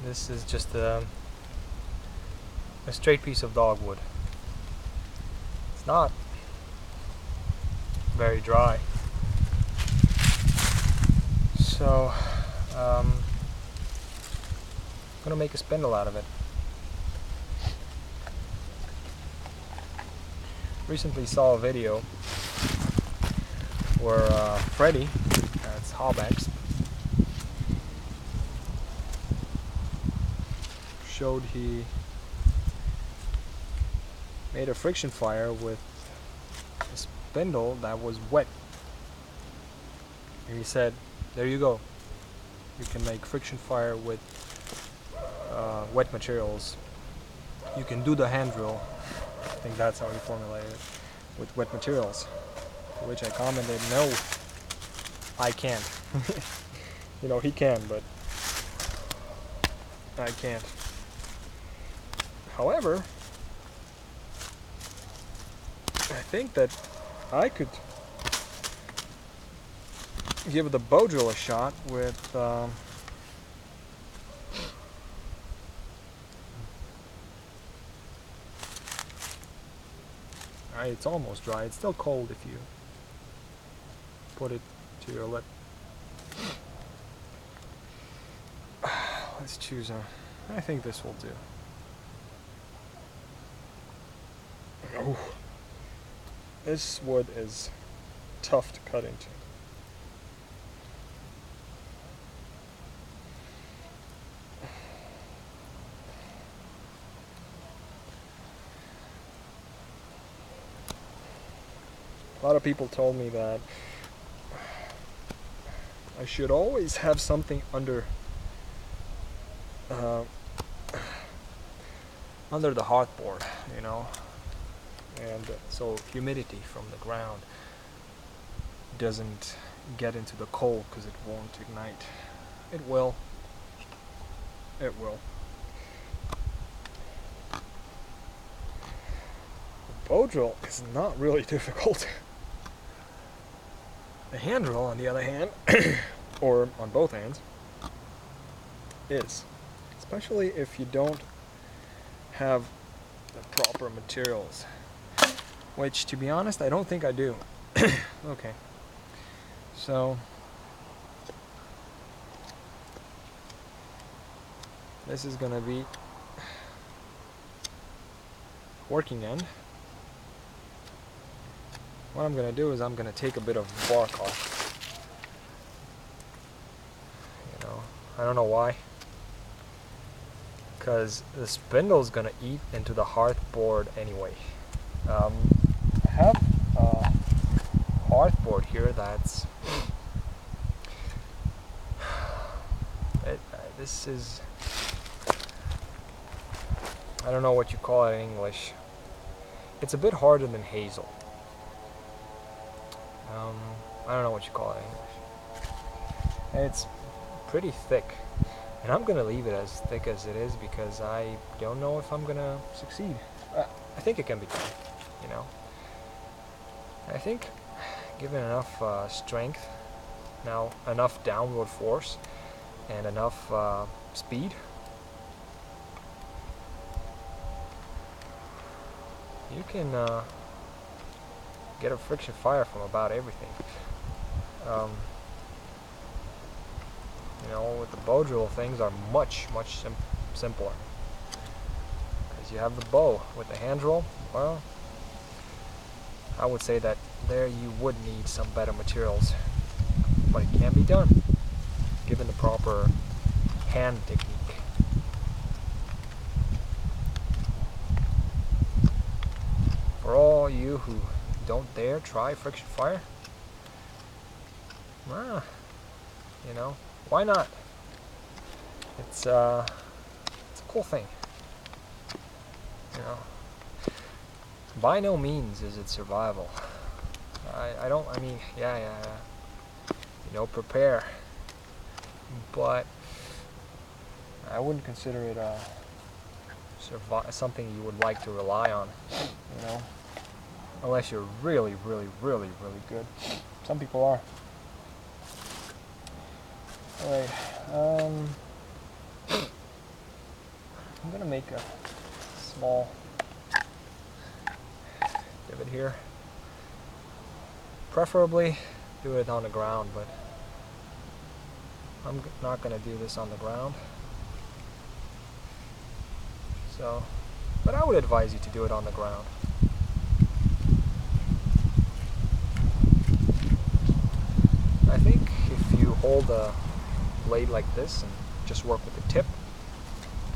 This is just a straight piece of dogwood. It's not very dry. So I'm gonna make a spindle out of it. Recently saw a video where Freddy, that's Hobbex, showed he made a friction fire with a spindle that was wet. And he said, there you go. You can make friction fire with wet materials. You can do the hand drill. I think that's how he formulated it. With wet materials. To which I commented, no, I can't. You know, he can, but I can't. However, I think that I could give the bow drill a shot with it's almost dry. It's still cold if you put it to your lip. Let's choose a... I think this will do. Oh, this wood is tough to cut into. A lot of people told me that I should always have something under the hearthboard, you know, and so humidity from the ground doesn't get into the coal because it won't ignite. It will. It will. The bow drill is not really difficult. The hand drill, on the other hand, or on both hands, is. Especially if you don't have the proper materials. Which, to be honest, I don't think I do. Okay. So, this is gonna be working end. What I'm gonna do is I'm gonna take a bit of bark off. You know, I don't know why. Because the spindle is gonna eat into the hearthboard anyway. I have a hearthboard here that's this is, I don't know what you call it in English. It's a bit harder than hazel. I don't know what you call it in English. And it's pretty thick. And I'm gonna leave it as thick as it is because I don't know if I'm gonna succeed. I think it can be done, you know. I think given enough strength, now enough downward force, and enough speed, you can get a friction fire from about everything. You know, with the bow drill, things are much simpler. Because you have the bow. With the hand drill, well, I would say that there you would need some better materials. But it can be done, given the proper hand technique. For all you who don't dare try friction fire, you know, why not? It's a cool thing. You know, by no means is it survival. I mean, yeah, you know, prepare. But I wouldn't consider it something you would like to rely on, you know, unless you're really good. Some people are. Alright, I'm gonna make a small divot here. Preferably do it on the ground, but I'm not gonna do this on the ground. So, but I would advise you to do it on the ground. I think if you hold the blade like this and just work with the tip,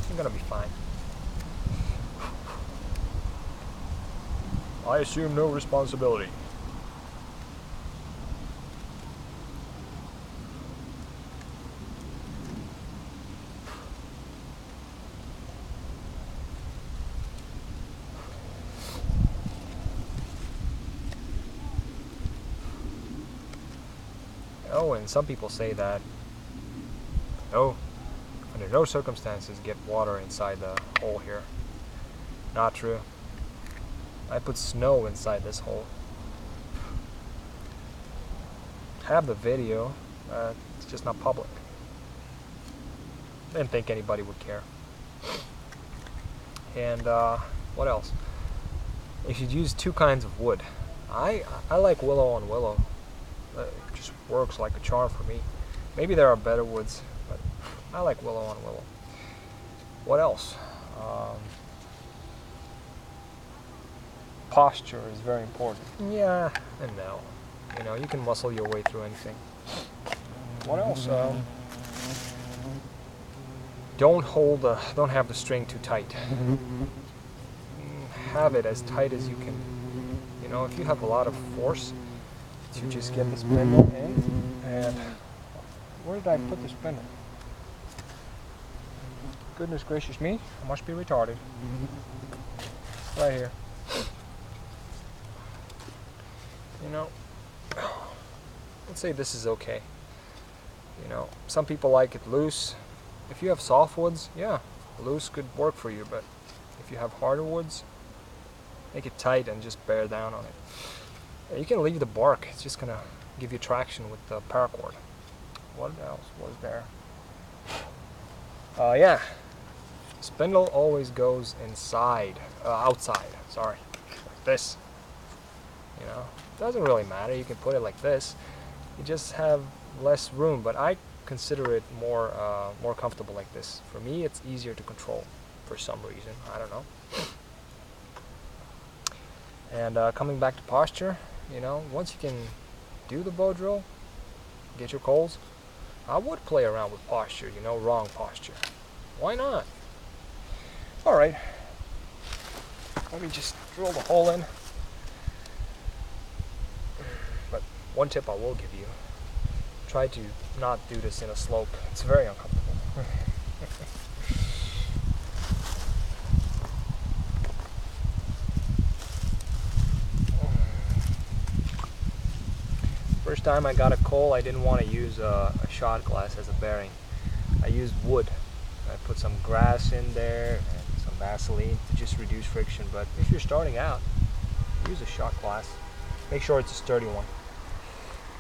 you're gonna be fine. I assume no responsibility. Oh, and some people say that, no, under no circumstances get water inside the hole here. Not true. I put snow inside this hole. Have the video, it's just not public. Didn't think anybody would care. And what else? You should use two kinds of wood. I like willow on willow. It just works like a charm for me. Maybe there are better woods, but I like willow on willow. What else? Posture is very important. Yeah and no. You know, you can muscle your way through anything. What else? Don't have the string too tight. Have it as tight as you can. You know, if you have a lot of force, to just get the spindle in, and where did I put the spindle? Goodness gracious me, I must be retarded. Right here. You know, let's say this is okay. You know, some people like it loose. If you have soft woods, yeah, loose could work for you, but if you have harder woods, make it tight and just bear down on it. You can leave the bark, it's just gonna give you traction with the paracord. What else was there? Yeah, spindle always goes outside, sorry, like this. You know, doesn't really matter, you can put it like this. You just have less room, but I consider it more comfortable like this. For me, it's easier to control for some reason, I don't know. And coming back to posture, you know, once you can do the bow drill, get your coals, I would play around with posture, you know, wrong posture. Why not? Alright, let me just drill the hole in. But one tip I will give you, try to not do this in a slope. It's very uncomfortable. First time I got a coal, I didn't want to use a shot glass as a bearing. I used wood. I put some grass in there and some Vaseline to just reduce friction. But if you're starting out, use a shot glass. Make sure it's a sturdy one.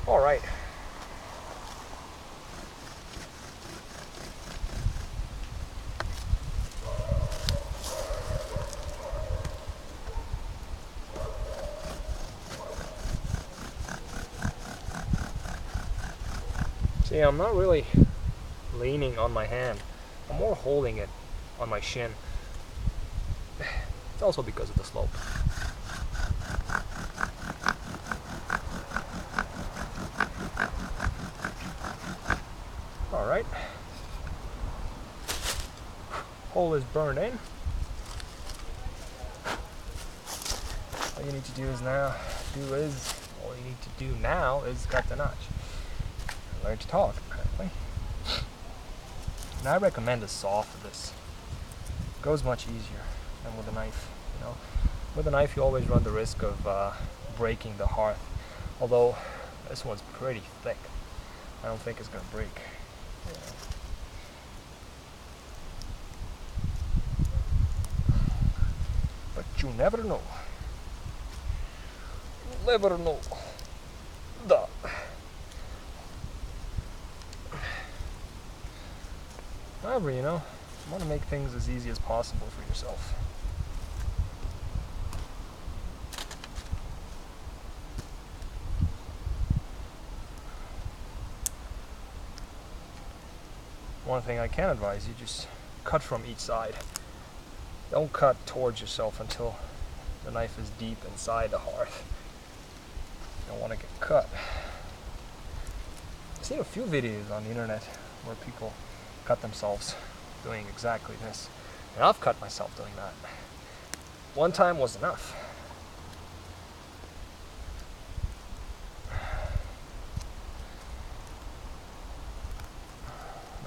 All right. See, I'm not really leaning on my hand. I'm more holding it on my shin. It's also because of the slope. Alright. Hole is burned in. All you need to do now is cut the notch. Learn to talk, apparently. And I recommend a saw for this. It goes much easier than with a knife. You know, with a knife you always run the risk of breaking the hearth. Although this one's pretty thick, I don't think it's gonna break. Yeah. But you never know. You never know. Duh. However, you know, You want to make things as easy as possible for yourself. One thing I can advise you, just cut from each side. Don't cut towards yourself until the knife is deep inside the hearth. You don't want to get cut. I've seen a few videos on the internet where people cut themselves doing exactly this. And I've cut myself doing that. One time was enough.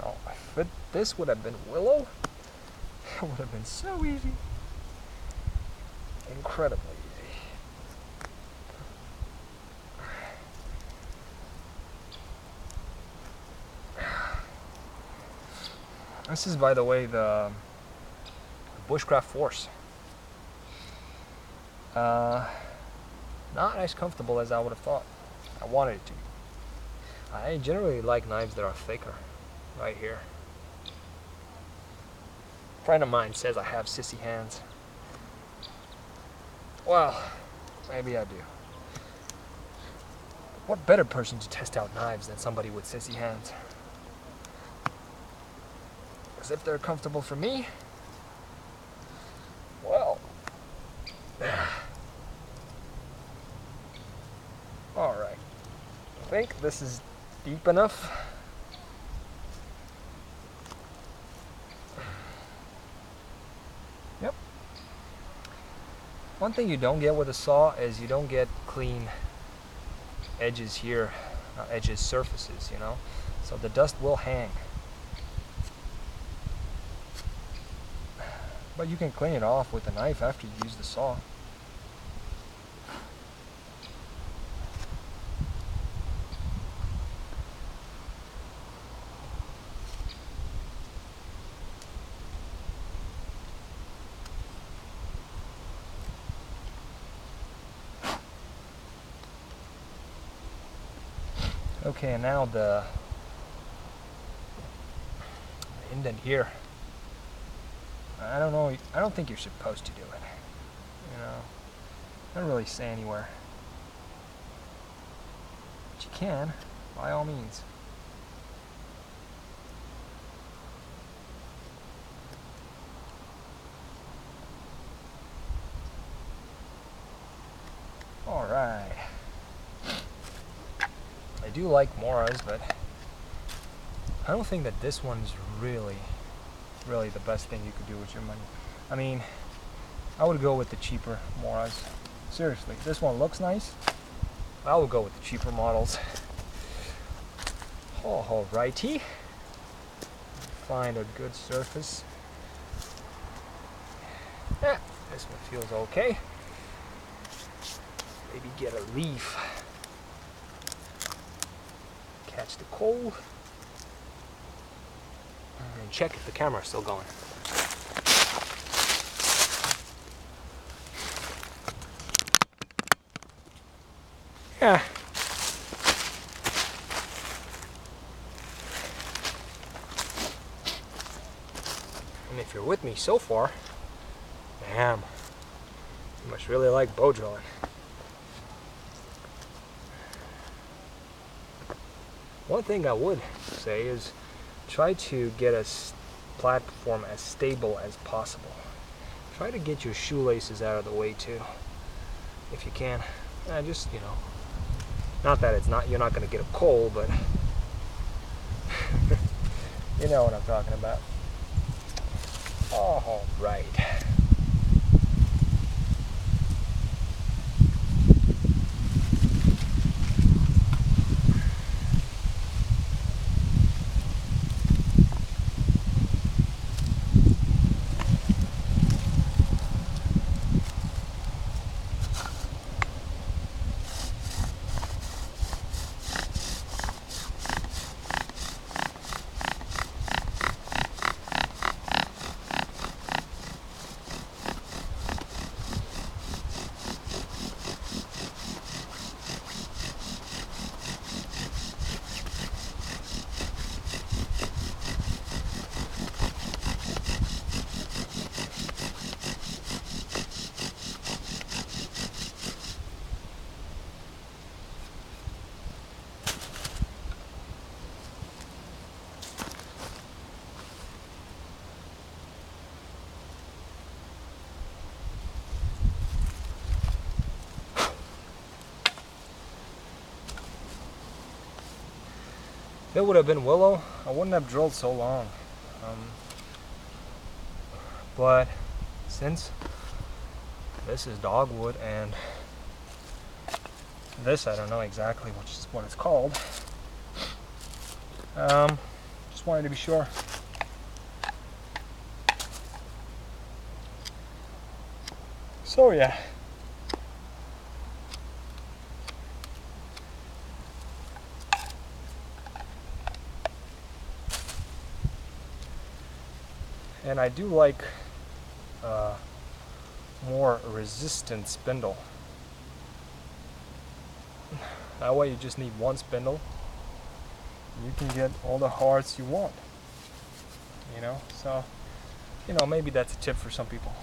No, if this would have been willow, it would have been so easy. Incredibly easy. This is, by the way, the Bushcraft Force. Not as comfortable as I would have thought. I wanted it to be. I generally like knives that are thicker, right here. A friend of mine says I have sissy hands. Well, maybe I do. What better person to test out knives than somebody with sissy hands? Because if they're comfortable for me, well, alright. I think this is deep enough. Yep. One thing you don't get with a saw is you don't get clean edges here, edges, surfaces, you know, so the dust will hang. But you can clean it off with a knife after you use the saw. Okay, and now the indent here. I don't know, I don't think you're supposed to do it. You know, I don't really say anywhere. But you can, by all means. Alright. I do like Moras, but I don't think that this one's really the best thing you could do with your money. I mean, I would go with the cheaper Moras. Seriously, this one looks nice. I would go with the cheaper models. Alrighty. Find a good surface. This one feels okay. Maybe get a leaf. Catch the cold. And check if the camera's still going. Yeah. And if you're with me so far, damn, you must really like bow drilling. One thing I would say is try to get a platform as stable as possible. Try to get your shoelaces out of the way too, if you can. Just, you know, not that you're not going to get a cold, but you know what I'm talking about. All right. If it would have been willow, I wouldn't have drilled so long. But since this is dogwood and this, I don't know exactly what it's called. Just wanted to be sure. So yeah. And I do like more resistant spindle. That way you just need one spindle. You can get all the hearts you want. You know, so, you know, maybe that's a tip for some people.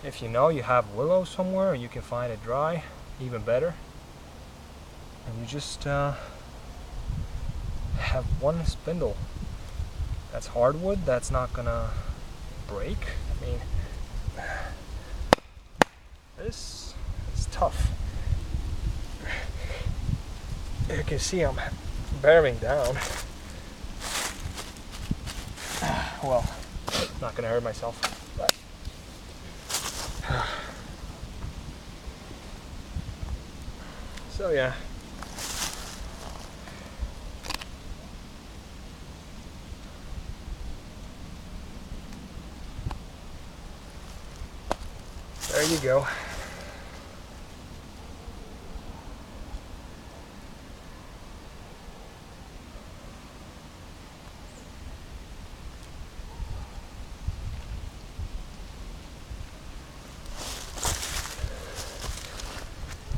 If you know you have willow somewhere, you can find it dry, even better. And you just have one spindle. That's hardwood, that's not gonna break. I mean, this is tough. You can see I'm bearing down. Well, not gonna hurt myself, but so yeah. There you go.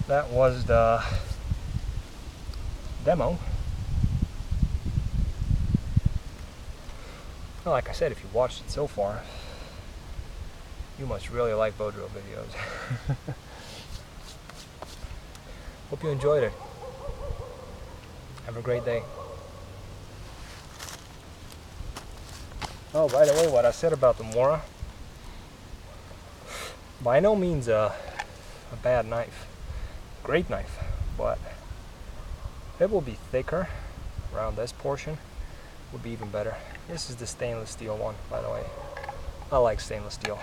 That was the demo. Well, like I said, if you watched it so far, you must really like bow drill videos. Hope you enjoyed it. Have a great day. Oh, by the way, what I said about the Mora, by no means a bad knife. Great knife, but it will be thicker around this portion, would be even better. This is the stainless steel one, by the way. I like stainless steel.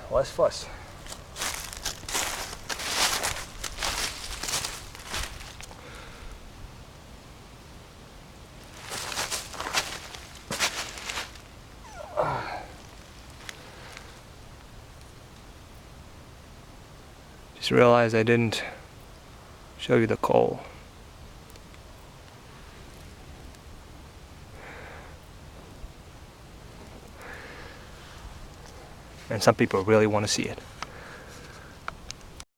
Less fuss. Just realized I didn't show you the coal. And some people really want to see it.